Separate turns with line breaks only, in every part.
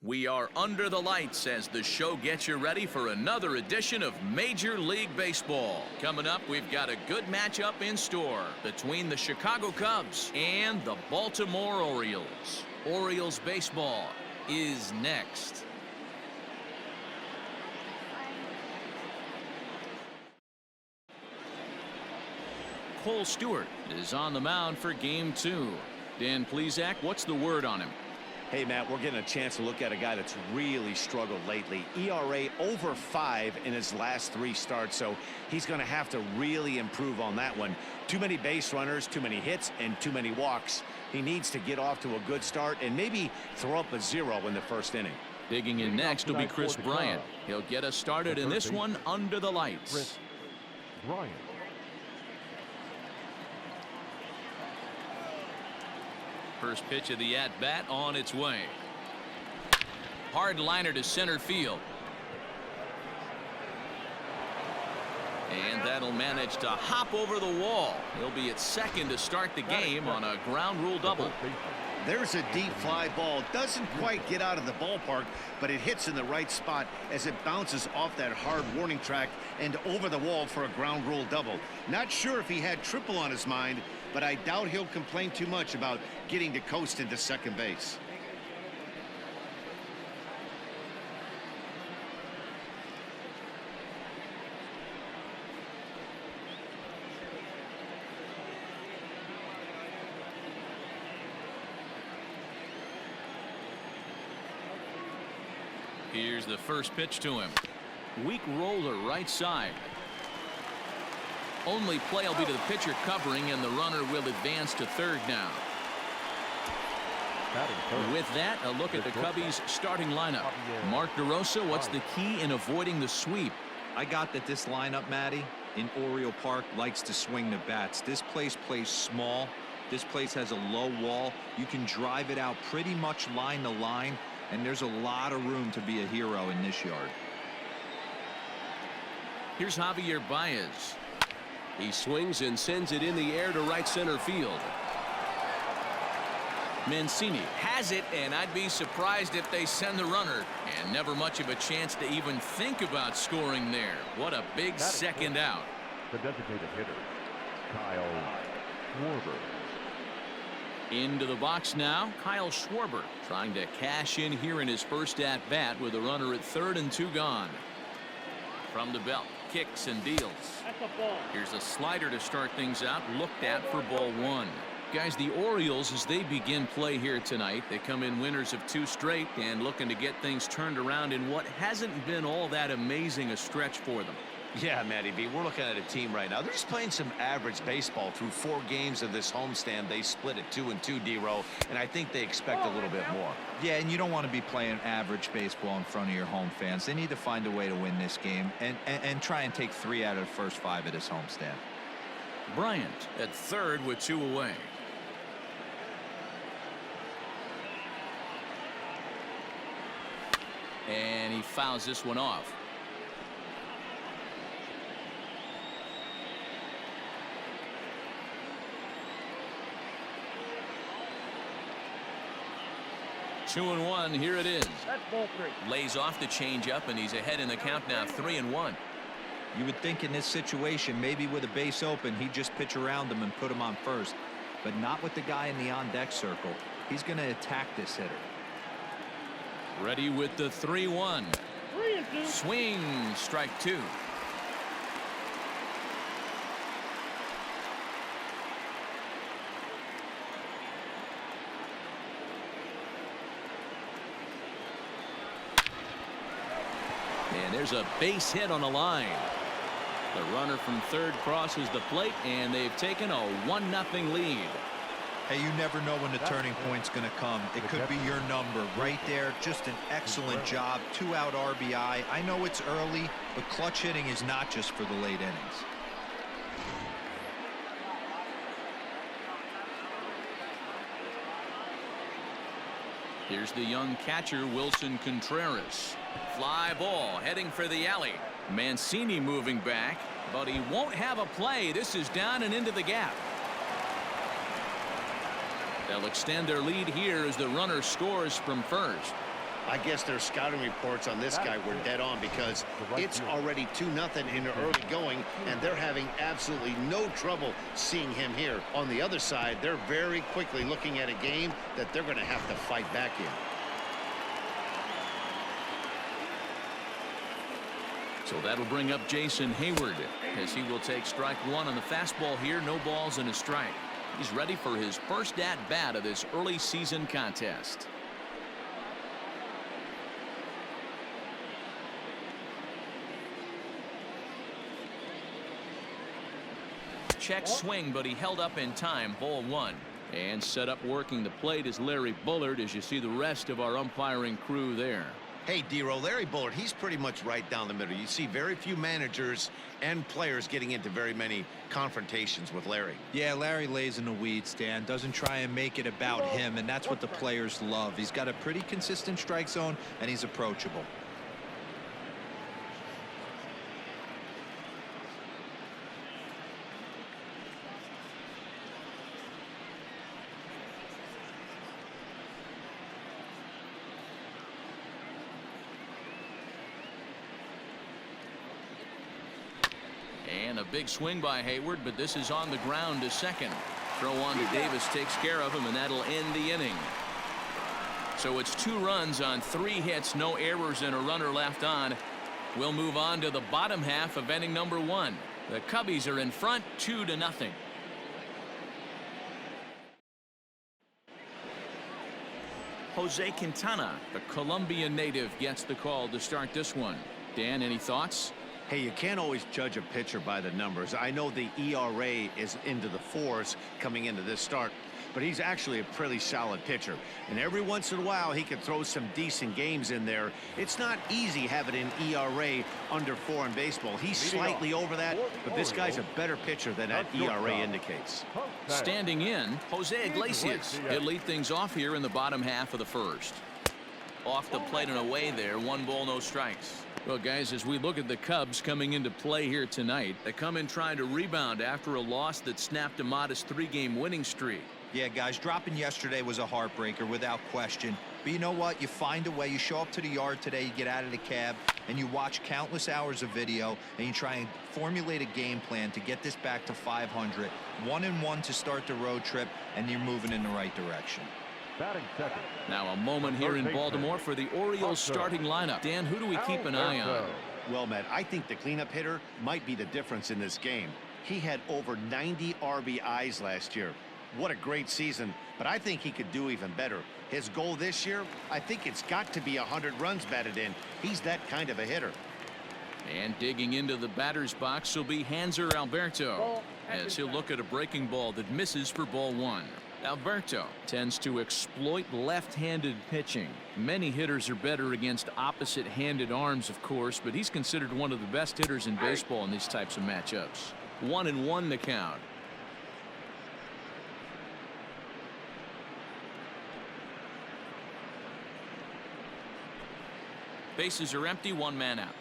We are under the lights as the show gets you ready for another edition of Major League Baseball. Coming up, we've got a good matchup in store between the Chicago Cubs and the Baltimore Orioles. Orioles baseball is next. Cole Stewart is on the mound for Game 2. Dan Plesac, what's the word on him?
Hey, Matt, we're getting a chance to look at a guy that's really struggled lately. ERA over 5 in his last 3 starts, so he's going to have to really improve on that one. Too many base runners, too many hits, and too many walks. He needs to get off to a good start and maybe throw up a 0 in the first inning.
Digging in next will be Chris Bryant. He'll get us started in this one under the lights.
Chris Bryant.
First pitch of the at-bat on its way. Hard liner to center field. And that'll manage to hop over the wall. He'll be at second to start the game on a ground rule double.
There's a deep fly ball. Doesn't quite get out of the ballpark, but it hits in the right spot as it bounces off that hard warning track and over the wall for a ground rule double. Not sure if he had triple on his mind, but I doubt he'll complain too much about getting to coast into second base.
Here's the first pitch to him. Weak roller right side. Only play will be to the pitcher covering, and the runner will advance to third now. With that, a look at the Cubbies starting lineup. Mark DeRosa, what's the key in avoiding the sweep?
I got that this lineup, Matty, in Oriole Park likes to swing the bats. This place plays small. This place has a low wall. You can drive it out pretty much line to line, and there's a lot of room to be a hero in this yard.
Here's Javier Baez. He swings and sends it in the air to right center field. Mancini has it, and I'd be surprised if they send the runner. And never much of a chance to even think about scoring there. What a big second out.
The designated hitter, Kyle Schwarber.
Into the box now, Kyle Schwarber trying to cash in here in his first at-bat with a runner at third and 2 gone. From the belt, kicks and deals. Here's a slider to start things out, looked at for ball 1. Guys, the Orioles, as they begin play here tonight, they come in winners of 2 straight and looking to get things turned around in what hasn't been all that amazing a stretch for them.
Yeah, Matty B, we're looking at a team right now. They're just playing some average baseball through 4 games of this homestand. They split at 2-2, D-Row, and I think they expect a little bit more.
Yeah, and you don't want to be playing average baseball in front of your home fans. They need to find a way to win this game and try and take 3 out of the first 5 of this homestand.
Bryant at third with 2 away. And he fouls this one off. Two and 1, here it is. Lays off the changeup, and he's ahead in the count now, 3-1.
You would think in this situation, maybe with a base open, he'd just pitch around him and put him on first, but not with the guy in the on-deck circle. He's going to attack this hitter.
Ready with the 3-1. Swing, strike 2. And there's a base hit on the line. The runner from third crosses the plate, and they've taken a 1-0 lead.
Hey, you never know when the turning point's going to come. It could be your number right there. Just an excellent job. 2-out RBI. I know it's early, but clutch hitting is not just for the late innings.
Here's the young catcher, Wilson Contreras. Fly ball heading for the alley. Mancini moving back, but he won't have a play. This is down and into the gap. They'll extend their lead here as the runner scores from first.
I guess their scouting reports on this guy were dead on, because it's already 2-0 in the early going, and they're having absolutely no trouble seeing him here. On the other side, they're very quickly looking at a game that they're going to have to fight back in.
So that'll bring up Jason Hayward, as he will take strike one on the fastball here. No balls and a strike. He's ready for his first at-bat of this early season contest. Check swing, but he held up in time. Ball one. And set up working the plate is Larry Bullard, as you see the rest of our umpiring crew there.
Hey, D-Roll, Larry Bullard, he's pretty much right down the middle. You see very few managers and players getting into very many confrontations with Larry.
Yeah, Larry lays in the weeds, Dan. Doesn't try and make it about him, and that's what the players love. He's got a pretty consistent strike zone, and he's approachable.
And a big swing by Hayward, but this is on the ground to second. Throw on to Davis takes care of him, and that'll end the inning. So it's 2 runs on 3 hits, no errors, and a runner left on. We'll move on to the bottom half of inning number 1. The Cubbies are in front 2-0. Jose Quintana, the Colombian native, gets the call to start this one. Dan, any thoughts?
Hey, you can't always judge a pitcher by the numbers. I know the ERA is into the 4s coming into this start, but he's actually a pretty solid pitcher. And every once in a while, he can throw some decent games in there. It's not easy having an ERA under 4 in baseball. He's slightly over that, but this guy's a better pitcher than that ERA indicates.
Standing in, Jose Iglesias. He'll lead things off here in the bottom half of the first. Off the plate and away there. 1 ball, no strikes. Well, guys, as we look at the Cubs coming into play here tonight, they come in trying to rebound after a loss that snapped a modest 3-game winning streak.
Yeah, guys, dropping yesterday was a heartbreaker without question. But you know what? You find a way. You show up to the yard today, you get out of the cab, and you watch countless hours of video, and you try and formulate a game plan to get this back to 500. 1-1 to start the road trip, and you're moving in the right direction.
Batting second.
Now a moment here in Baltimore for the Orioles starting lineup. Dan, who do we keep an eye on?
Well, Matt, I think the cleanup hitter might be the difference in this game. He had over 90 RBIs last year. What a great season, but I think he could do even better. His goal this year, I think it's got to be 100 runs batted in. He's that kind of a hitter.
And digging into the batter's box will be Hanser Alberto, as he'll look at a breaking ball that misses for ball 1. Alberto tends to exploit left-handed pitching. Many hitters are better against opposite-handed arms, of course, but he's considered one of the best hitters in baseball in these types of matchups. 1-1 the count. Bases are empty, 1 man out.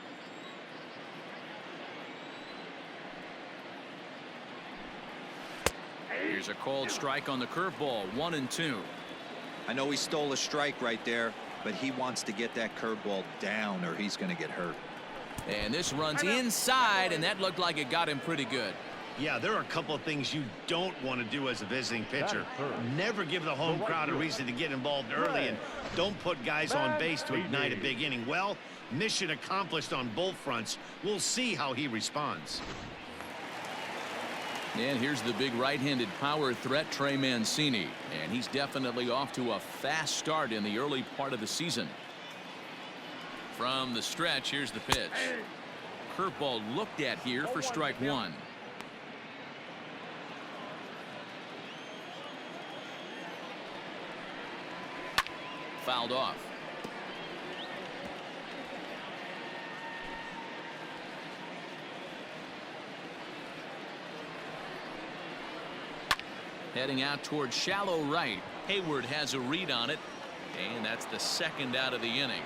Here's a called strike on the curveball. 1-2.
I know he stole a strike right there, but he wants to get that curveball down or he's going to get hurt.
And this runs inside, and that looked like it got him pretty good.
Yeah, there are a couple of things you don't want to do as a visiting pitcher. Never give the home crowd a reason to get involved early, and don't put guys on base to ignite a big inning. Well, mission accomplished on both fronts. We'll see how he responds.
And here's the big right-handed power threat, Trey Mancini. And he's definitely off to a fast start in the early part of the season. From the stretch, here's the pitch. Curveball looked at here for strike 1. Fouled off. Heading out towards shallow right. Hayward has a read on it, and that's the second out of the inning.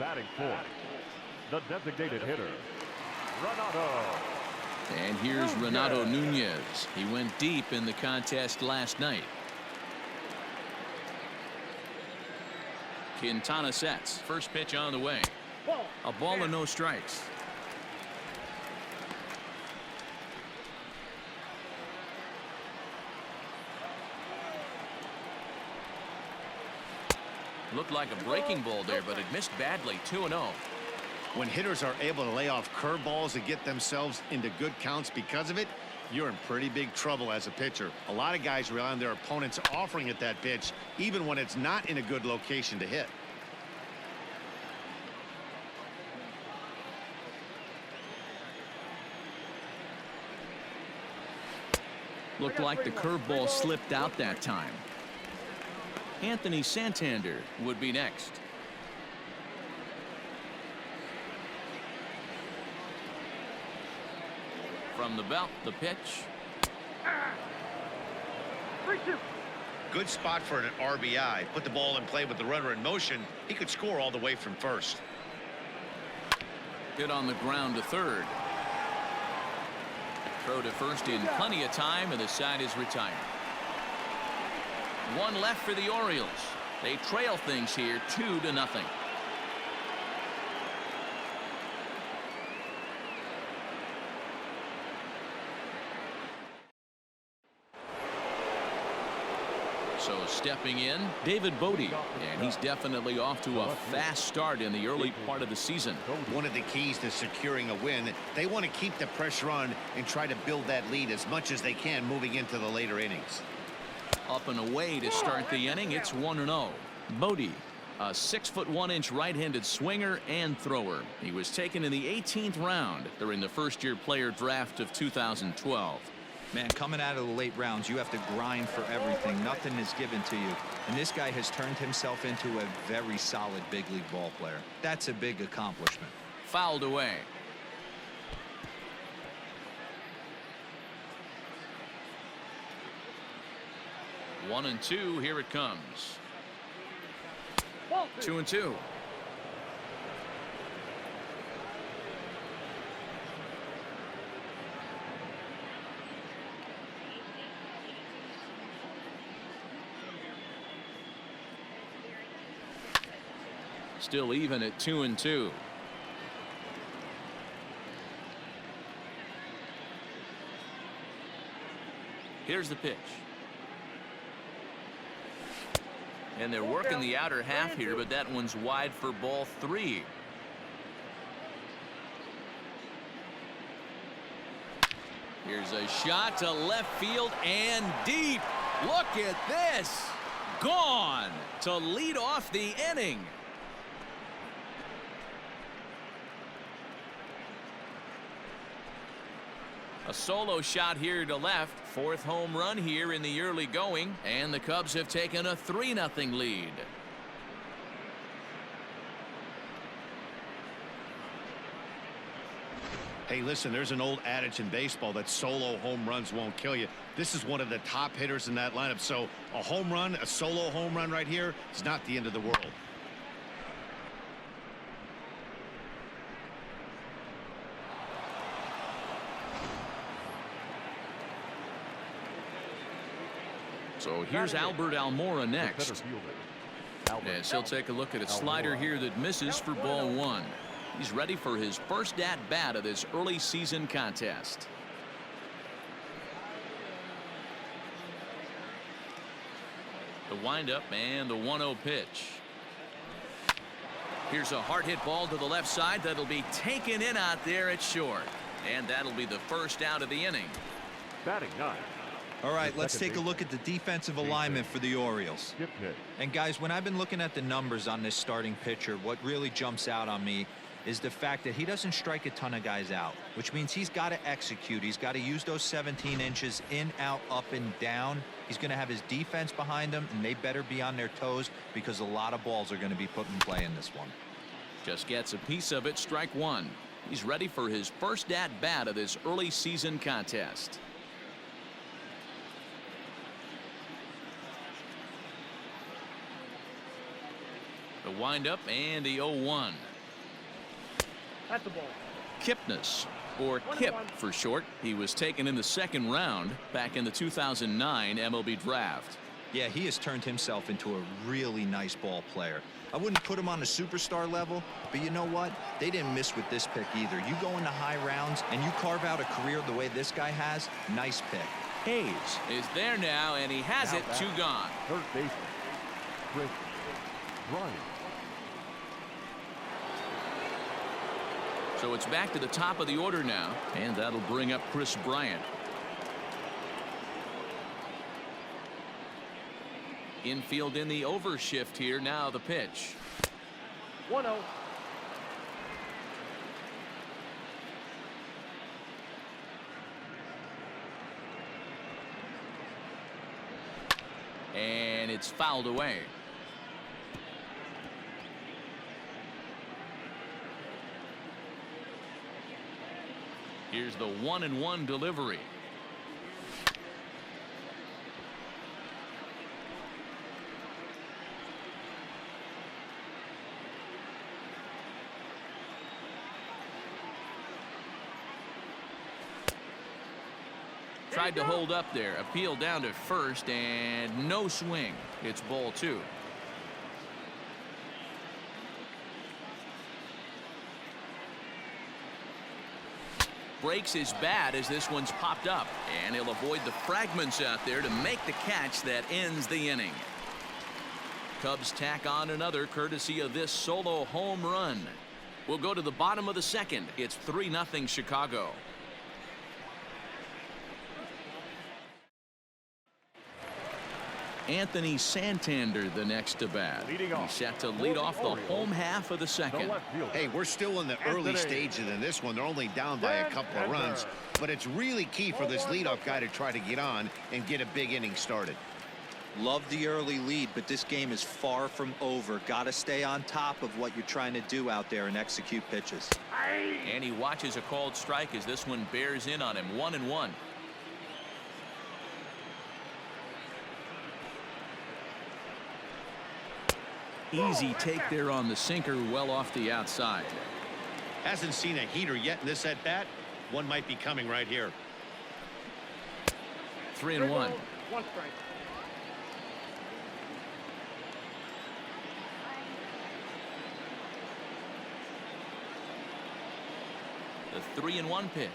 Batting fourth, the designated hitter, Renato.
And here's Renato Nunez. He went deep in the contest last night. Quintana sets. First pitch on the way. A ball and no strikes. Looked like a breaking ball there, but it missed badly. 2-0.
When hitters are able to lay off curveballs and get themselves into good counts because of it, you're in pretty big trouble as a pitcher. A lot of guys rely on their opponents offering at that pitch, even when it's not in a good location to hit.
Looked like the curveball slipped out that time. Anthony Santander would be next. From the belt, the pitch.
Good spot for an RBI. Put the ball in play with the runner in motion. He could score all the way from first.
Hit on the ground to third. Throw to first in plenty of time, and the side is retired. One left for the Orioles. They trail things here 2-0. So stepping in, David Bodie, and he's definitely off to a fast start in the early part of the season.
One of the keys to securing a win, they want to keep the pressure on and try to build that lead as much as they can moving into the later innings.
Up and away to start the inning. It's 1-0. Bodie, a 6'1" right-handed swinger and thrower. He was taken in the 18th round during the first-year player draft of 2012.
Man, coming out of the late rounds, you have to grind for everything. Nothing is given to you. And this guy has turned himself into a very solid big league ball player. That's a big accomplishment.
Fouled away. One and two. Here it comes. 2-2. Still even at 2-2. Here's the pitch. And they're working the outer half here, but that one's wide for ball 3. Here's a shot to left field and deep. Look at this. Gone to lead off the inning. A solo shot here to left. 4th home run here in the early going, and the Cubs have taken a 3-0 lead.
Hey, listen, there's an old adage in baseball that solo home runs won't kill you. This is one of the top hitters in that lineup, so a home run, a solo home run right here, is not the end of the world.
So here's Albert Almora next. As he'll take a look at a slider here that misses for ball 1. He's ready for his first at-bat of this early season contest. The windup and the 1-0 pitch. Here's a hard hit ball to the left side that'll be taken in out there at short. And that'll be the first out of the inning.
Batting 9.
All right, let's take a look at the defensive alignment for the Orioles. And guys, when I've been looking at the numbers on this starting pitcher, what really jumps out on me is the fact that he doesn't strike a ton of guys out, which means he's got to execute. He's got to use those 17 inches in, out, up, and down. He's going to have his defense behind him, and they better be on their toes because a lot of balls are going to be put in play in this one.
Just gets a piece of it. Strike 1. He's ready for his first at-bat of this early season contest. The windup and the 0-1.
That's the ball.
Kipnis or Kip for short. He was taken in the second round back in the 2009 MLB draft.
Yeah, he has turned himself into a really nice ball player. I wouldn't put him on a superstar level, but you know what? They didn't miss with this pick either. You go into high rounds and you carve out a career the way this guy has, nice pick.
Hayes is there now, and he has it. 2 gone.
Third baseman, Chris Bryant.
So it's back to the top of the order now, and that'll bring up Chris Bryant. Infield in the overshift here. Now the pitch.
1-0.
And it's fouled away. Here's the 1-1 delivery. Tried to hold up there. Appeal down to first, and no swing. It's ball 2. Breaks his bat as this one's popped up, and he'll avoid the fragments out there to make the catch that ends the inning. Cubs tack on another courtesy of this solo home run. We'll go to the bottom of the second. It's 3-0 Chicago. Anthony Santander the next to bat. He's set to lead off the home half of the second.
Hey, we're still in the early stages in this one. They're only down by a couple of runs, but it's really key for this leadoff guy to try to get on and get a big inning started.
Love the early lead, but this game is far from over. Got to stay on top of what you're trying to do out there and execute pitches.
And he watches a called strike as this one bears in on him. 1-1. Easy take there on the sinker, well off the outside.
Hasn't seen a heater yet in this at bat. One might be coming right here.
3-1.
1 strike.
The 3-1 pitch.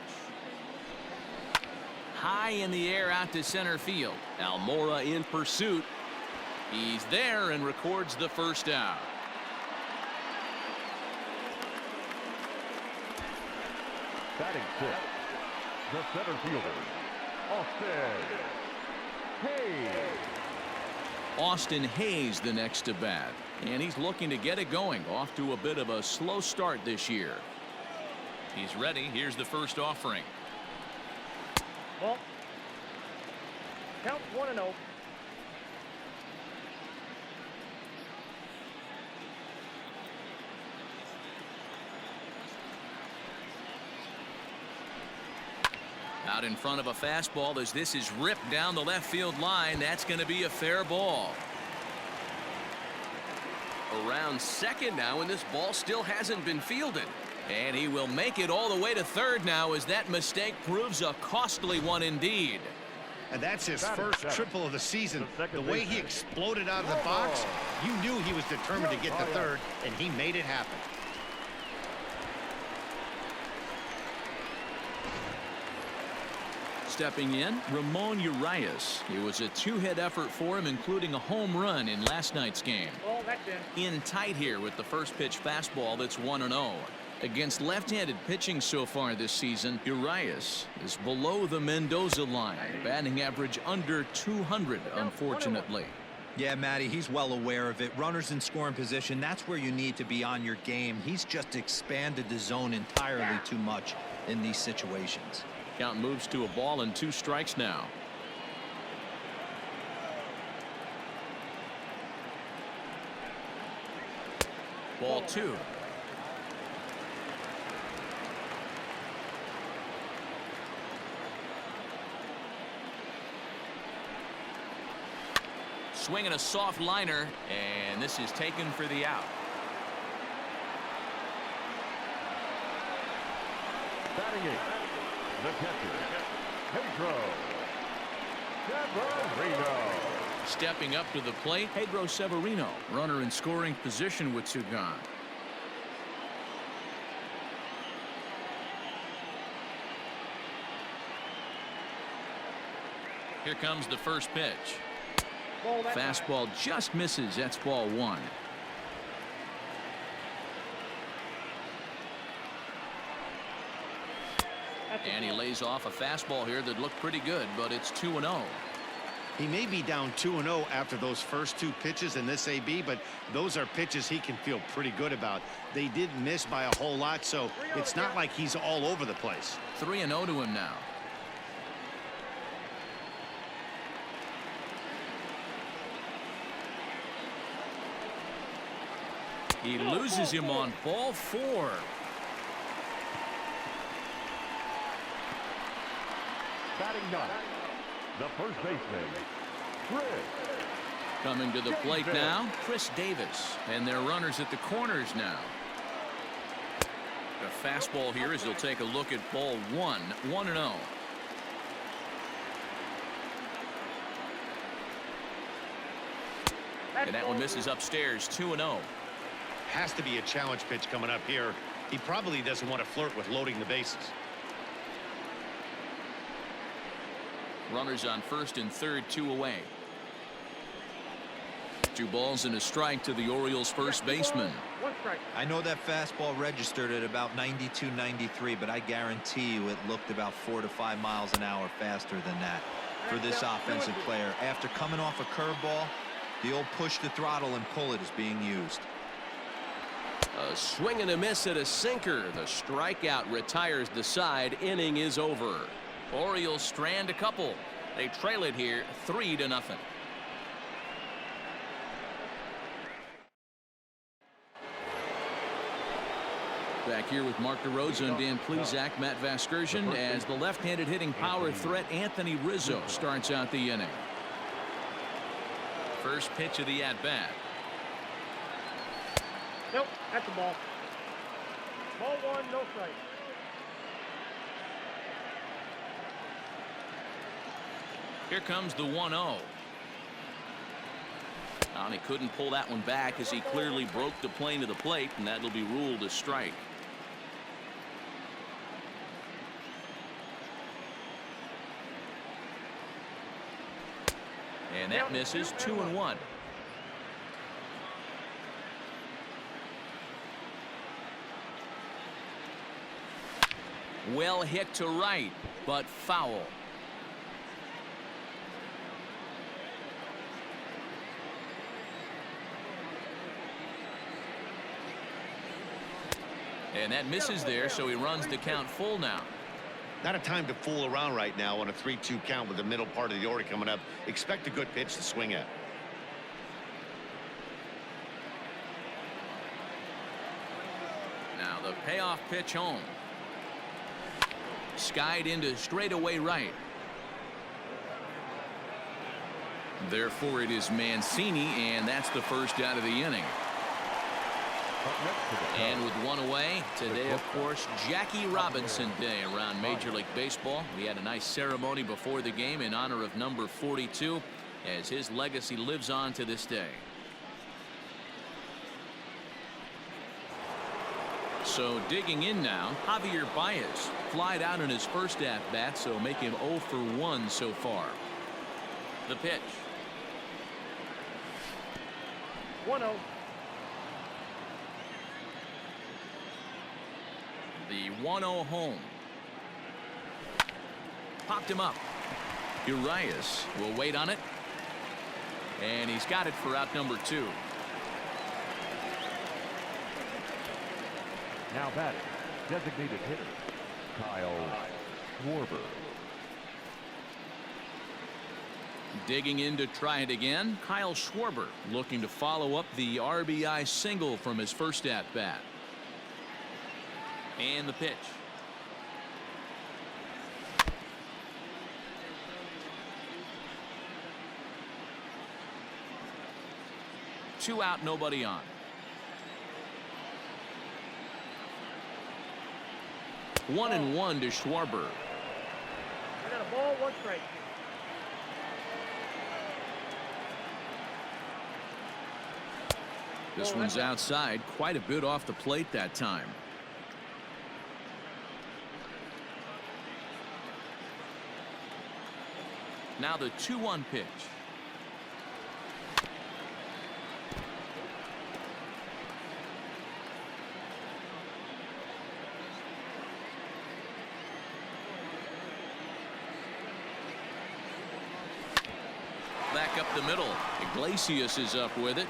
High in the air out to center field. Almora in pursuit. He's there and records the first out.
Batting 6th, the center fielder, Austin Hayes.
Austin Hayes the next to bat, and he's looking to get it going. Off to a bit of a slow start this year. He's ready. Here's the first offering.
Ball. Count 1-0.
Out in front of a fastball as this is ripped down the left field line. That's going to be a fair ball. Around second now, and this ball still hasn't been fielded. And he will make it all the way to third now as that mistake proves a costly one indeed.
And that's his first triple of the season. The way he exploded out of the box, you knew he was determined to get to third, and he made it happen.
Stepping in, Ramon Urias. It was a 2-hit effort for him, including a home run in last night's game.
Oh, that's
In tight here with the first pitch fastball that's 1-0. Against left-handed pitching so far this season, Urias is below the Mendoza line. Batting average under 200, unfortunately.
Yeah, Matty, he's well aware of it. Runners in scoring position, that's where you need to be on your game. He's just expanded the zone entirely too much in these situations.
Count moves to a ball and 2 strikes now. Ball 2. Swinging a soft liner, and this is taken for the out.
Batting 8th, The catcher, Pedro Severino.
Stepping up to the plate, Pedro Severino, runner in scoring position with 2 gone. Here comes the first pitch. Fastball just misses. That's ball 1. And he lays off a fastball here that looked pretty good, but it's 2-0.
He may be down 2-0 after those first 2 pitches in this AB, but those are pitches he can feel pretty good about. They did miss by a whole lot, so it's not like he's all over the place.
3-0 to him now. He loses him on ball 4.
Batting 9th, the first baseman, Chris.
Coming to the plate now, Chris Davis. And they're runners at the corners now. The fastball here as he'll take a look at ball 1. 1-0. And that one misses upstairs. 2-0.
Has to be a challenge pitch coming up here. He probably doesn't want to flirt with loading the bases.
Runners on first and third, 2 away. 2 balls and a strike to the Orioles first baseman.
I know that fastball registered at about 92, 93, but I guarantee you it looked about 4 to 5 miles an hour faster than that for this offensive player. After coming off a curveball, the old push the throttle and pull it is being used.
A swing and a miss at a sinker. The strikeout retires the side. Inning is over.
Orioles strand a couple. They trail it here 3-0. Back here with Mark DeRosa and Dan Plesac, Matt Vasgersian, as the left-handed hitting power threat Anthony Rizzo starts out the inning. First pitch of the at-bat.
Nope, that's a ball. Ball 1, no strike.
Here comes the 1-0. And he couldn't pull that one back as he clearly broke the plane of the plate, and that'll be ruled a strike. And that misses. 2-1. Well hit to right, but foul. And that misses there, so he runs the count full now.
Not a time to fool around right now on a 3-2 count with the middle part of the order coming up. Expect a good pitch to swing at.
Now the payoff pitch home. Skied into straightaway right. Therefore it is Mancini, and that's the first out of the inning. And with 1 away, today, of course, Jackie Robinson Day around Major League Baseball. We had a nice ceremony before the game in honor of number 42, as his legacy lives on to this day. So digging in now, Javier Baez flied out in his first at-bat, so make him 0 for 1 so far. The pitch.
1-0.
The 1-0 home. Popped him up. Urias will wait on it. And he's got it for out number 2.
Now batting, designated hitter, Kyle Schwarber.
Digging in to try it again, Kyle Schwarber looking to follow up the RBI single from his first at-bat. And the pitch. Two out, nobody on. One and one to Schwarber.
I got a ball, 1 strike.
This one's outside, quite a bit off the plate that time. Now the 2-1 pitch. Back up the middle. Iglesias is up with it.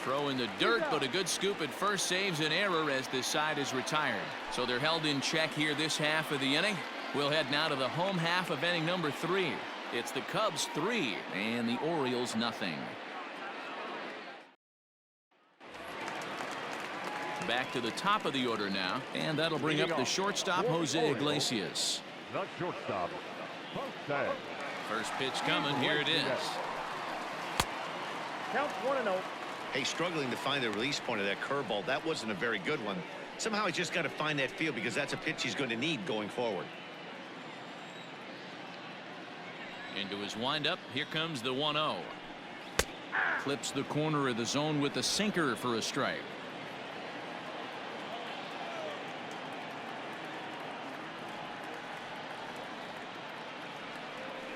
Throw in the dirt, but a good scoop at first saves an error as this side is retired. So they're held in check here this half of the inning. We'll head now to the home half of inning number 3. It's the Cubs 3 and the Orioles nothing. Back to the top of the order now, and that'll bring up the shortstop, Jose Iglesias.
The shortstop, Jose.
First pitch coming. Here it is.
Counts 1-0.
Hey, struggling to find the release point of that curveball. That wasn't a very good one. Somehow he's just got to find that feel because that's a pitch he's going to need going forward.
Into his windup. Here comes the 1-0. Clips the corner of the zone with the sinker for a strike.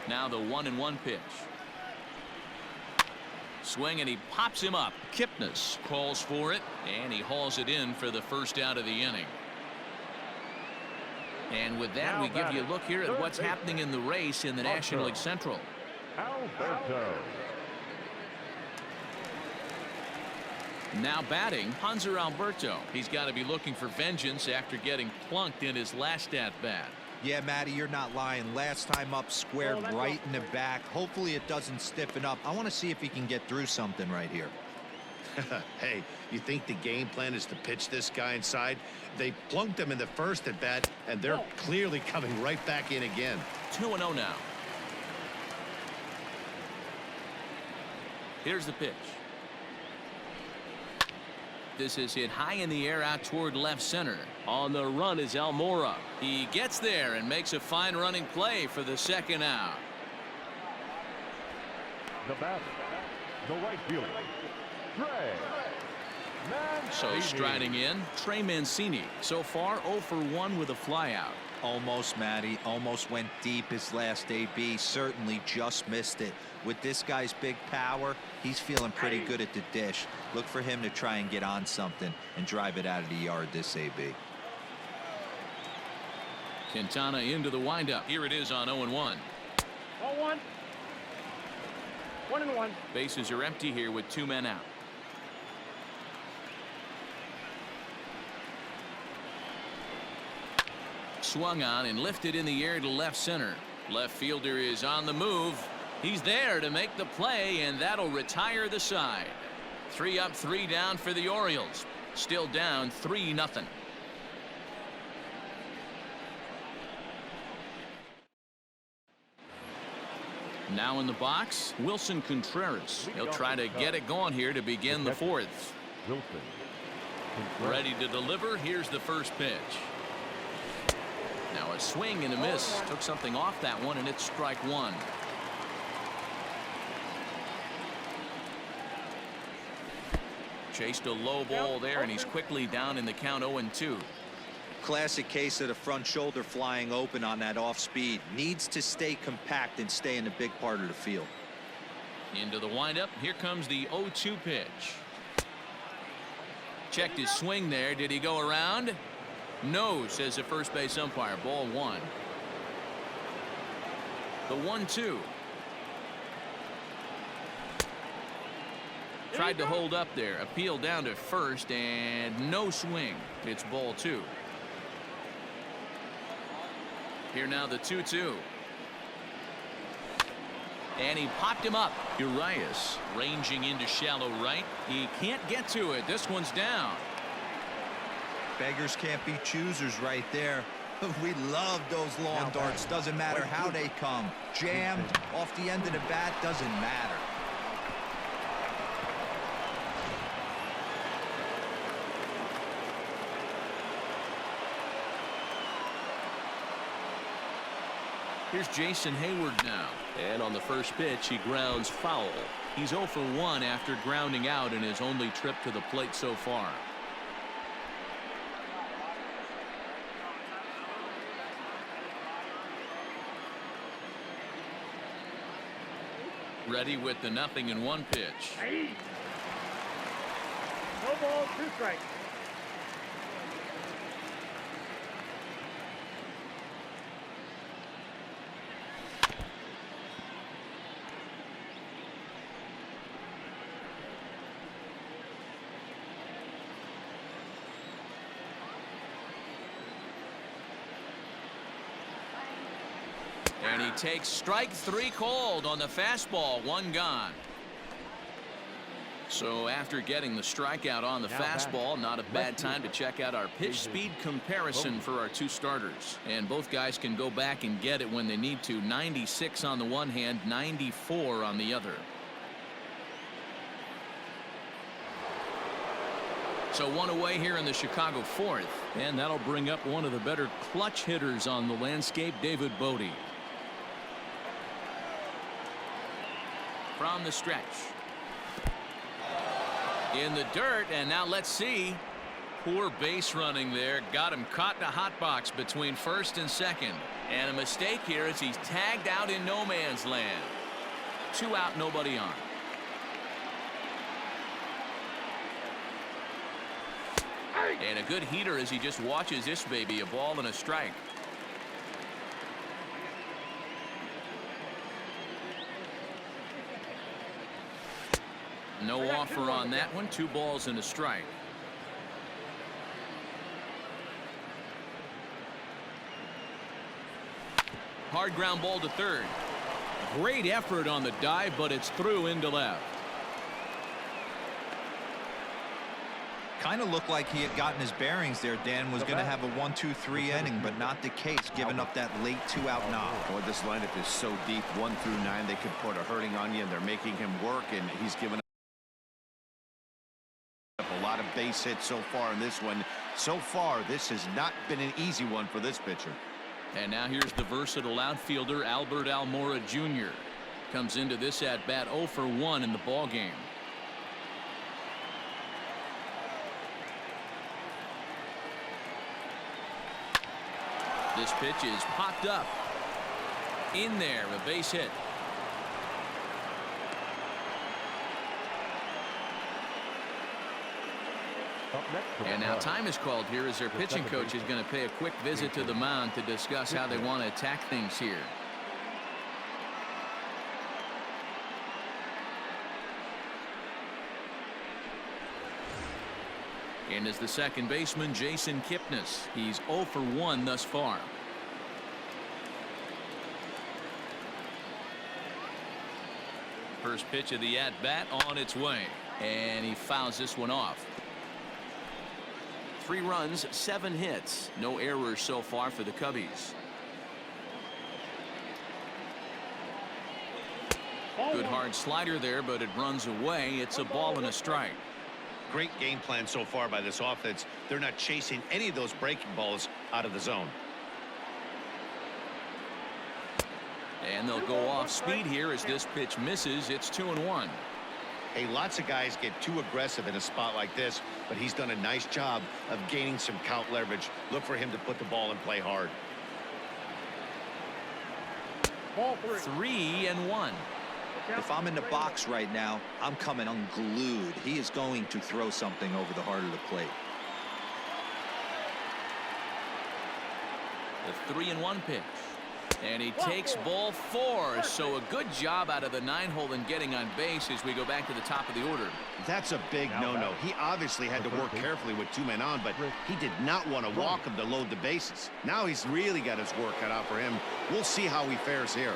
Now the 1-1 pitch. Swing, and he pops him up. Kipnis calls for it, and he hauls it in for the first out of the inning. And with that, we give you a look here at what's happening in the race in the National League Central.
Alberto.
Now batting, Hanser Alberto. He's got to be looking for vengeance after getting plunked in his last at-bat.
Yeah, Matty, you're not lying. Last time up, squared right in the back. Hopefully it doesn't stiffen up. I want to see if he can get through something right here.
Hey, you think the game plan is to pitch this guy inside? They plunked him in the first at bat, and they're clearly coming right back in again.
2-0 now. Here's the pitch. This is hit high in the air out toward left center. On the run is Almora. He gets there and makes a fine running play for the second out.
The batter, the right fielder, Trey Mancini.
So striding in, Trey Mancini. So far 0 for 1 with a flyout.
Almost, Matty. Almost went deep his last AB. Certainly just missed it. With this guy's big power, he's feeling pretty good at the dish. Look for him to try and get on something and drive it out of the yard this AB.
Quintana into the windup. Here it is on 0-1.
0-1. 1-1.
Bases are empty here with 2 men out. Swung on and lifted in the air to left center. Left fielder is on the move. He's there to make the play, and that'll retire the side. 3 up, 3 down for the Orioles. Still down 3-0. Now in the box, Wilson Contreras. He'll try to get it going here to begin the 4th.
Wilson.
Ready to deliver. Here's the first pitch. Now a swing and a miss. Took something off that one, and it's strike 1. Chased a low ball there, and he's quickly down in the count 0-2.
Classic case of the front shoulder flying open on that off speed. Needs to stay compact and stay in the big part of the field.
Into the windup. Here comes the 0-2 pitch. Checked his swing there. Did he go around? No, says the first base umpire. Ball 1. The 1-2. Tried to hold up there. Appeal down to first, and no swing. It's ball 2. Here now the 2-2. And he popped him up. Urias ranging into shallow right. He can't get to it. This one's down.
Beggars can't be choosers right there. We love those long darts. Doesn't matter how they come. Jammed off the end of the bat, doesn't matter.
Here's Jason Hayward now.
And on the first pitch, he grounds foul.
He's 0 for 1 after grounding out in his only trip to the plate so far. Ready with the 0-1 pitch.
Hey. No ball, 2 strikes.
And he takes strike 3 called on the fastball. 1 gone. So after getting the strikeout on the fastball, not a bad time to check out our pitch speed comparison for our 2 starters. And both guys can go back and get it when they need to. 96 on the one hand, 94 on the other. So 1 away here in the Chicago 4th. And that'll bring up one of the better clutch hitters on the landscape, David Bodie. From the stretch. In the dirt, and now let's see. Poor base running there. Got him caught in a hot box between first and second. And a mistake here as he's tagged out in no man's land. 2 out, nobody on. And a good heater as he just watches this baby, a ball and a strike. No offer on that one. 2 balls and a strike. Hard ground ball to third. Great effort on the dive, but it's through into left.
Kind of looked like he had gotten his bearings there. Dan was going to have a 1-2-3 inning, but not the case, giving up that late 2-out knock.
Boy, this lineup is so deep. 1 through 9, they could put a hurting on you, and they're making him work, and he's given up a lot of base hits so far in this one. So far, this has not been an easy one for this pitcher.
And now here's the versatile outfielder, Albert Almora Jr. Comes into this at bat 0 for 1 in the ball game. This pitch is popped up. In there, a base hit. And now time is called here as their pitching coach is going to pay a quick visit to the mound to discuss how they want to attack things here. And is the second baseman, Jason Kipnis. He's 0 for 1 thus far. First pitch of the at-bat on its way. And he fouls this one off. 3 runs, 7 hits. No errors so far for the Cubbies. Good hard slider there, but it runs away. It's a ball and a strike.
Great game plan so far by this offense. They're not chasing any of those breaking balls out of the zone.
And they'll go off speed here as this pitch misses. It's 2-1.
Hey, lots of guys get too aggressive in a spot like this, but he's done a nice job of gaining some count leverage. Look for him to put the ball and play hard.
Ball
3-1.
If I'm in the box right now, I'm coming unglued. He is going to throw something over the heart of the plate.
The 3-1 pitch. And he takes ball 4. So a good job out of the 9-hole in getting on base as we go back to the top of the order.
That's a big no-no. He obviously had to work carefully with 2 men on, but he did not want to walk him to load the bases. Now he's really got his work cut out for him. We'll see how he fares here.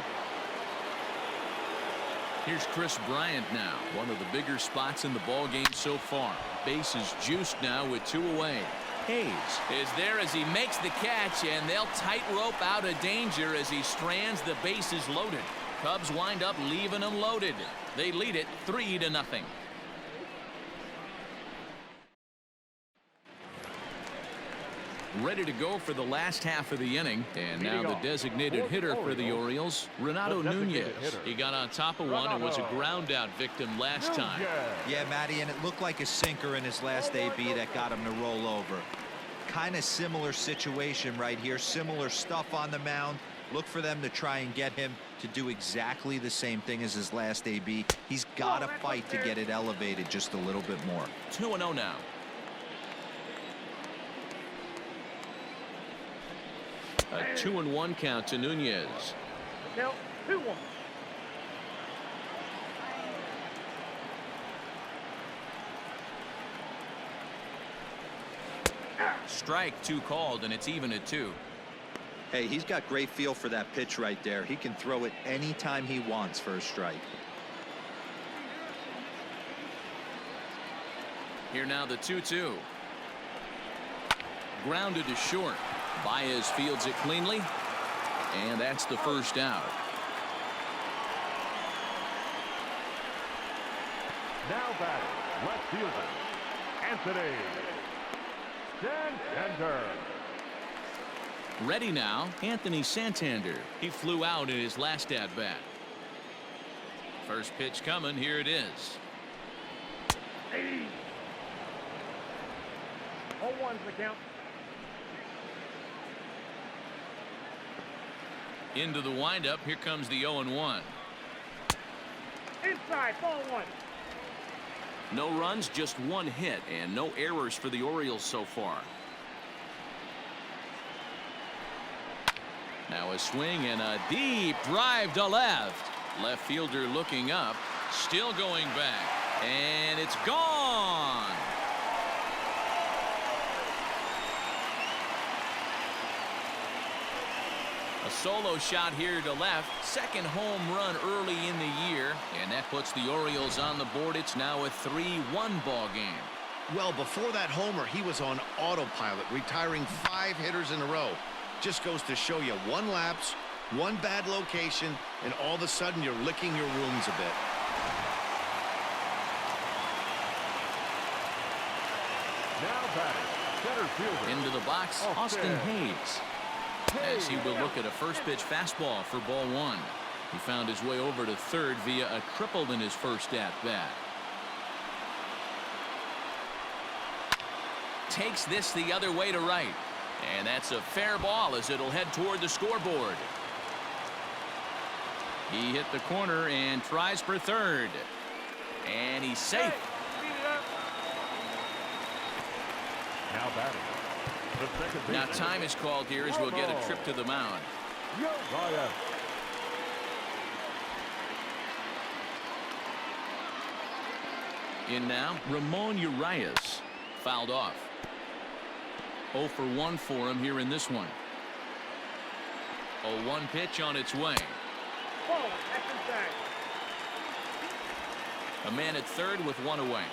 Here's Chris Bryant now. One of the bigger spots in the ball game so far. Base is juiced now with 2 away. Hayes is there as he makes the catch, and they'll tightrope out of danger as he strands the bases loaded. Cubs wind up leaving them loaded. They lead it 3-0. Ready to go for the last half of the inning. And now the designated hitter for the Orioles, Renato Nunez. He got on top of one and was a ground out victim last time.
Yeah, Matty, and it looked like a sinker in his last AB that got him to roll over. Kind of similar situation right here. Similar stuff on the mound. Look for them to try and get him to do exactly the same thing as his last AB. He's got to fight to get it elevated just a little bit more.
2-0 now. A 2-1 count to Nunez.
Now 2-1.
Strike 2 called, and it's even at 2.
Hey, he's got great feel for that pitch right there. He can throw it anytime he wants for a strike.
Here now the 2-2. Grounded to short. Baez fields it cleanly, and that's the first out.
Now batting, left fielder, Anthony Santander.
Ready now, Anthony Santander. He flew out in his last at-bat. First pitch coming, here it is.
0-1's the count.
Into the windup, here comes the 0-1.
Inside, ball 1.
No runs, just one hit, and no errors for the Orioles so far. Now a swing and a deep drive to left. Left fielder looking up, still going back, and it's gone. A solo shot here to left. Second home run early in the year, and that puts the Orioles on the board. It's now a 3-1 ball game.
Well, before that homer, he was on autopilot, retiring 5 hitters in a row. Just goes to show you one lapse, one bad location, and all of a sudden you're licking your wounds a bit.
Now batting, center fielder.
Into the box, Austin Hayes. As he will look at a first pitch fastball for ball 1. He found his way over to third via a triple in his first at bat. Takes this the other way to right. And that's a fair ball as it'll head toward the scoreboard. He hit the corner and tries for third. And he's safe.
Now batting.
Now time is called here as we'll get a trip to the mound. In now, Ramon Urias. Fouled off. 0 for 1 for him here in this one. 0-1 pitch on its way.
Ball, that's inside.
A man at third with 1 away.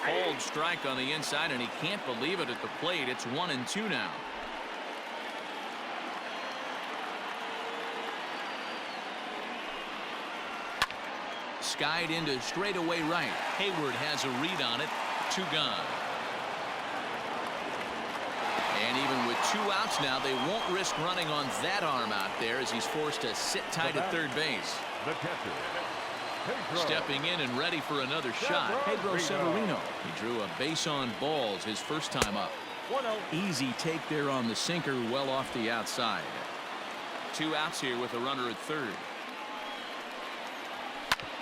Cold strike on the inside, and he can't believe it at the plate. It's 1-2 now. Skied into straightaway right. Hayward has a read on it. 2 gone. And even with 2 outs now, they won't risk running on that arm out there as he's forced to sit tight at third base.
The catcher,
Stepping in and ready for another shot, Pedro Severino. He drew a base on balls his first time up.
1-0.
Easy take there on the sinker, well off the outside. 2 outs here with a runner at third.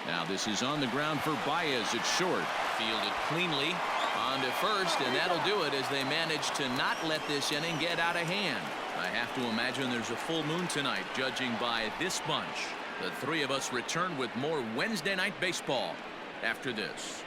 Now this is on the ground for Baez at short. Fielded cleanly on to first, and that'll do it as they manage to not let this inning get out of hand. I have to imagine there's a full moon tonight, judging by this bunch. The 3 of us return with more Wednesday Night Baseball after this.